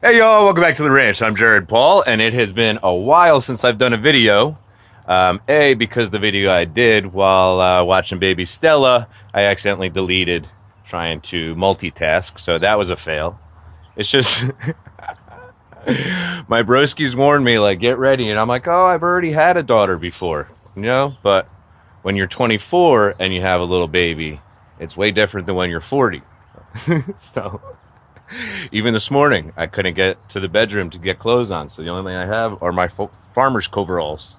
Hey y'all, welcome back to the ranch. I'm Jared Paul, and it has been a while since I've done a video. Because the video I did while watching baby Stella, I accidentally deleted trying to multitask, so that was a fail. It's just my broskies warned me, like, get ready, and I'm like, oh, I've already had a daughter before, But when you're 24 and you have a little baby, it's way different than when you're 40. So even this morning, I couldn't get to the bedroom to get clothes on, so the only thing I have are my farmer's coveralls.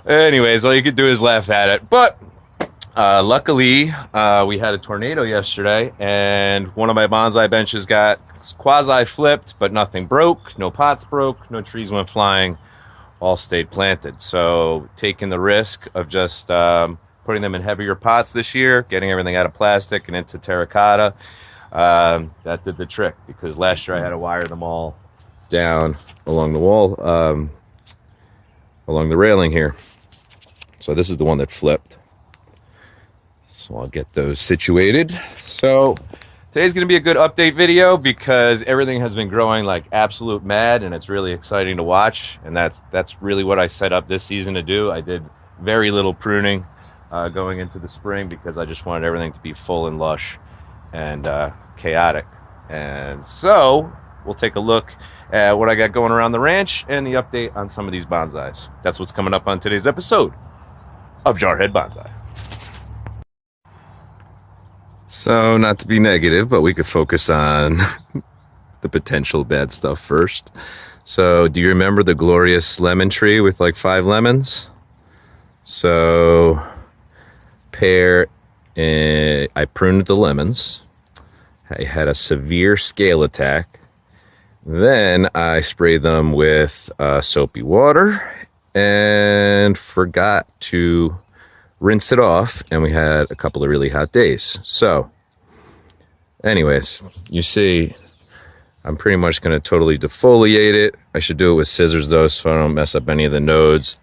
Anyways, all you could do is laugh at it. But luckily, we had a tornado yesterday, and one of my bonsai benches got quasi-flipped, but nothing broke. No pots broke. No trees went flying. All stayed planted. So taking the risk of just putting them in heavier pots this year, getting everything out of plastic and into terracotta, that did the trick, because last year I had to wire them all down along the wall, along the railing here. So this is the one that flipped. So I'll get those situated. So today's going to be a good update video because everything has been growing like absolute mad, and it's really exciting to watch. And that's really what I set up this season to do. I did very little pruning going into the spring because I just wanted everything to be full and lush and chaotic. And so we'll take a look at what I got going around the ranch and the update on some of these bonsais. That's what's coming up on today's episode of Jarhead Bonsai. So, not to be negative, but we could focus on the potential bad stuff first. So, do you remember the glorious lemon tree with like 5 lemons? So, I pruned the lemons. I had a severe scale attack. Then I sprayed them with soapy water and forgot to rinse it off, and we had a couple of really hot days. So anyways, you see, I'm pretty much going to totally defoliate it. I should do it with scissors though, so I don't mess up any of the nodes.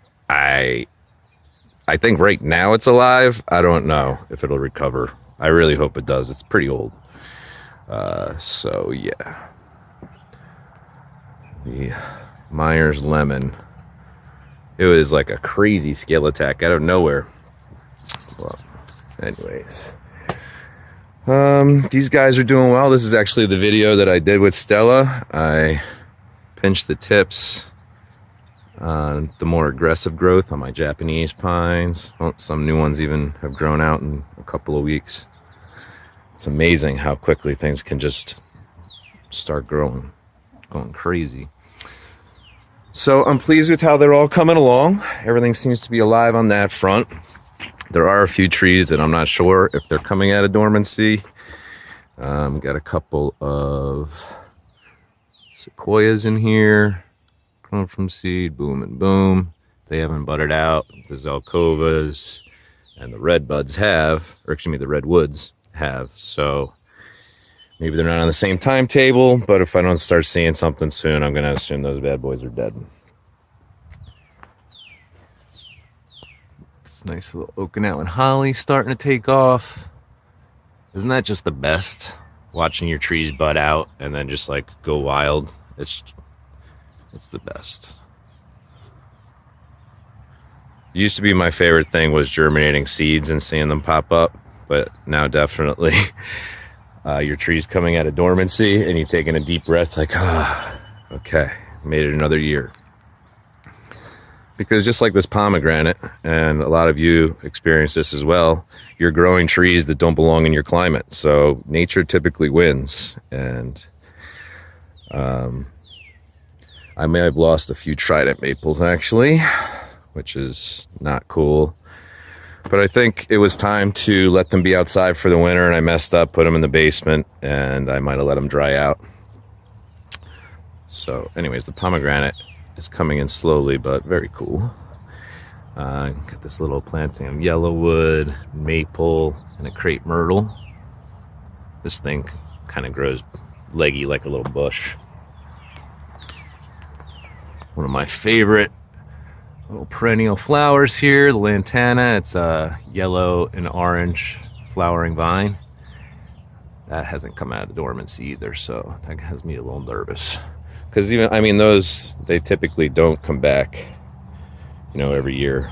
I think right now it's alive. I don't know if it'll recover. I really hope it does. It's pretty old. So yeah, the Myers lemon. It was like a crazy scale attack out of nowhere. Well, anyways, these guys are doing well. This is actually the video that I did with Stella. I pinched the tips on the more aggressive growth on my Japanese pines. Well, some new ones even have grown out in a couple of weeks. It's amazing how quickly things can just start growing, going crazy. So I'm pleased with how they're all coming along. Everything seems to be alive on that front. There are a few trees that I'm not sure if they're coming out of dormancy. Got a couple of sequoias in here, grown from seed, boom and boom. They haven't budded out. The Zelkovas and the redbuds have, or excuse me, the redwoods have. So maybe they're not on the same timetable, but if I don't start seeing something soon, I'm going to assume those bad boys are dead. This nice little Okinawan holly starting to take off. Isn't that just the best? Watching your trees bud out and then just like go wild. It's the best. It used to be my favorite thing was germinating seeds and seeing them pop up, but now definitely your tree's coming out of dormancy and you're taking a deep breath like, okay, made it another year. Because just like this pomegranate, and a lot of you experience this as well, you're growing trees that don't belong in your climate. So nature typically wins. And I may have lost a few trident maples actually, which is not cool. But I think it was time to let them be outside for the winter, and I messed up, put them in the basement, and I might have let them dry out. So anyways, the pomegranate is coming in slowly, but very cool. Got this little planting of yellowwood, maple, and a crepe myrtle. This thing kind of grows leggy like a little bush. One of my favorite little perennial flowers here, the lantana. It's a yellow and orange flowering vine. That hasn't come out of dormancy either, so that has me a little nervous. Because even, I mean, those, they typically don't come back, you know, every year.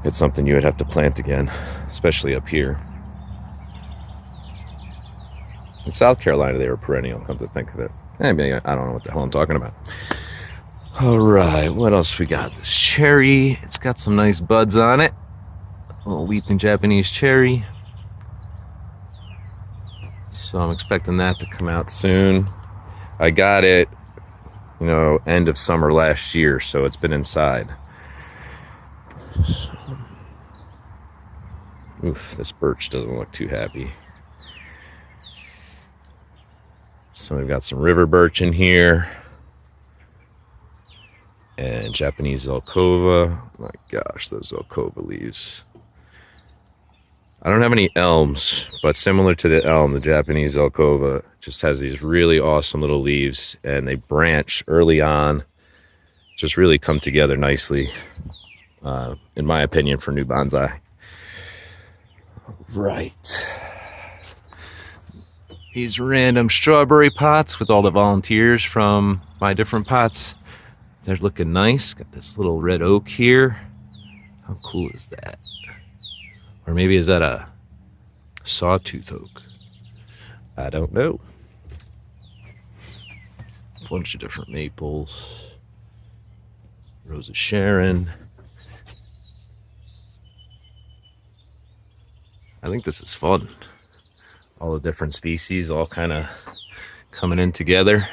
It's something you would have to plant again, especially up here. In South Carolina, they were perennial, come to think of it. I mean, I don't know what the hell I'm talking about. All right, what else we got? This cherry, it's got some nice buds on it. A little weeping Japanese cherry. So I'm expecting that to come out soon. I got it, you know, end of summer last year, so it's been inside. So, oof, this birch doesn't look too happy. So we've got some river birch in here. And Japanese Zelkova. My gosh, those Zelkova leaves. I don't have any elms, but similar to the elm, the Japanese Zelkova just has these really awesome little leaves, and they branch early on, just really come together nicely, in my opinion, for new bonsai. Right. These random strawberry pots with all the volunteers from my different pots, they're looking nice. Got this little red oak here. How cool is that? Or maybe is that a sawtooth oak? I don't know. A bunch of different maples. Rose of Sharon. I think this is fun. All the different species all kind of coming in together.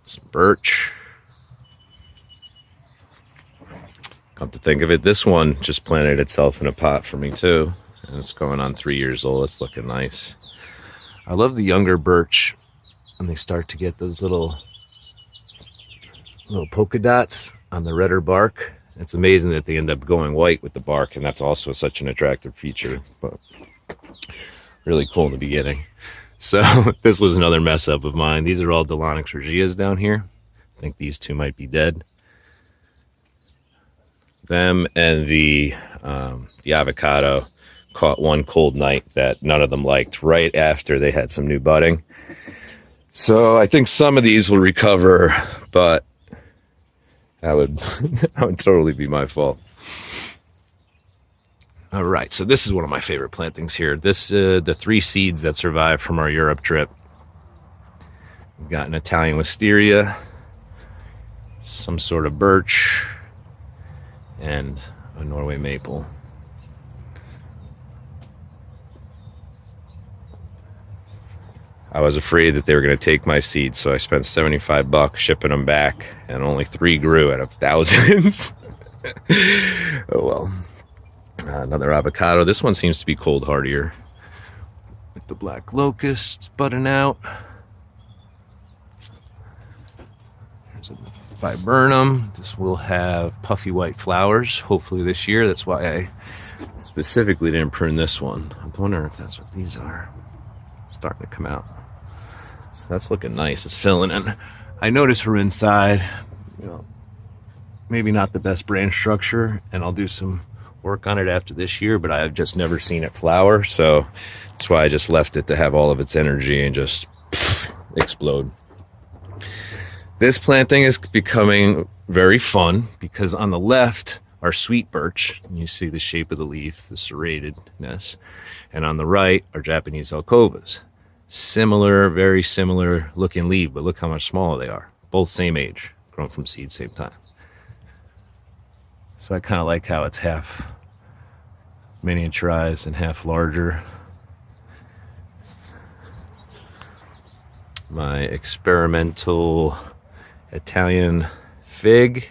Some birch. Come to think of it, this one just planted itself in a pot for me too. And it's going on 3 years old. It's looking nice. I love the younger birch when they start to get those little polka dots on the redder bark. It's amazing that they end up going white with the bark, and that's also such an attractive feature, but really cool in the beginning. So this was another mess up of mine. These are all Delonix regias down here. I think these two might be dead. Them and the avocado caught one cold night that none of them liked right after they had some new budding. So I think some of these will recover, but that would that would totally be my fault. All right, so this is one of my favorite plantings here. This the 3 seeds that survived from our Europe trip. We've got an Italian wisteria, some sort of birch, and a Norway maple. I was afraid that they were going to take my seeds, so I spent $75 shipping them back, and only 3 grew out of thousands. Oh well. Another avocado. This one seems to be cold hardier, with the black locust budding out. There's a viburnum. This will have puffy white flowers hopefully this year. That's why I specifically didn't prune this one. I'm wondering if that's what these are. Starting to come out. So that's looking nice. It's filling in. I noticed from inside, you know, maybe not the best branch structure, and I'll do some work on it after this year, but I've just never seen it flower, so that's why I just left it to have all of its energy and just explode. This planting is becoming very fun because on the left are sweet birch. You see the shape of the leaves, the serratedness, and on the right are Japanese Zelkovas. Similar, very similar looking leaf, but look how much smaller they are. Both same age, grown from seed, same time. So I kind of like how it's half miniaturized and half larger. My experimental Italian fig,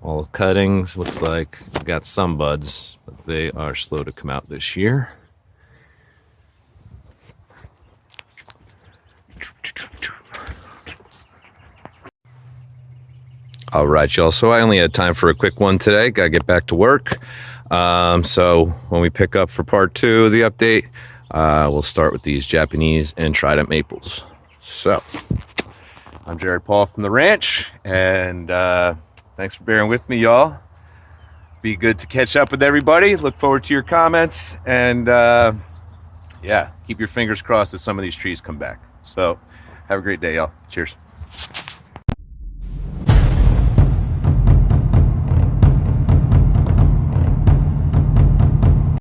all cuttings. Looks like I've got some buds, but they are slow to come out this year. All right, y'all. So I only had time for a quick one today. Got to get back to work. So when we pick up for part 2 of the update, we'll start with these Japanese and Trident maples. So I'm Jared Paul from the ranch, and thanks for bearing with me, y'all. be good to catch up with everybody. Look forward to your comments, and yeah, keep your fingers crossed that some of these trees come back. So have a great day, y'all. Cheers.